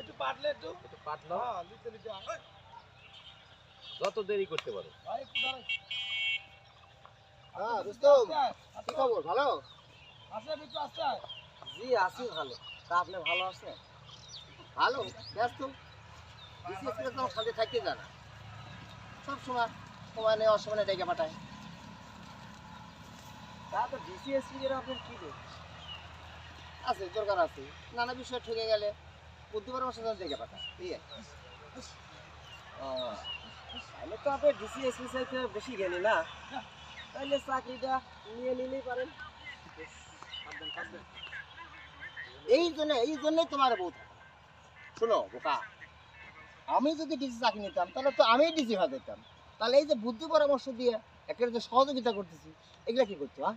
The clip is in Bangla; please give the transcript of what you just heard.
একটু পাটলে একটু পাতলা হ্যাঁ লিতে লিতে যত দেরি করতে পারো। ভাই একটু দাঁড়াই হ্যাঁ রুস্তম, কি খবর? ভালো? আসেন একটু আস্তে জি আছি ভালো। তা আপনি ভালো আছেন? ভালো, ব্যস্ত। বিশেষ করে তো শান্তি থাকতে জানা সব সময় সময় নেই, অসময় ডেকে পাঠায়। তা তো ডিসিএসসি এর আপনার কি দোষ আছে? দরকার আছে, নানা বিষয় ঠকে গেলে বুদ্ধি পরামর্শ ডেকে পাঠায়। ঠিক আছে, তাহলে তো আপনি ডিসিএসসি চাইতে বেশি জ্ঞানী না, তাইলে চাকরিটা নিয়ে নিলেই পারেন। এই জন্যই তোমার বউ থাকে। শোনো বোকা, আমি যদি ডিসি চাকরি নিতাম তাহলে তো আমি ডিসি হয়ে যেতাম। তাহলে এই যে বুদ্ধি পরামর্শ দিয়ে একটা যে সহযোগিতা করতেছি, এগুলা কি করছো? হ্যাঁ,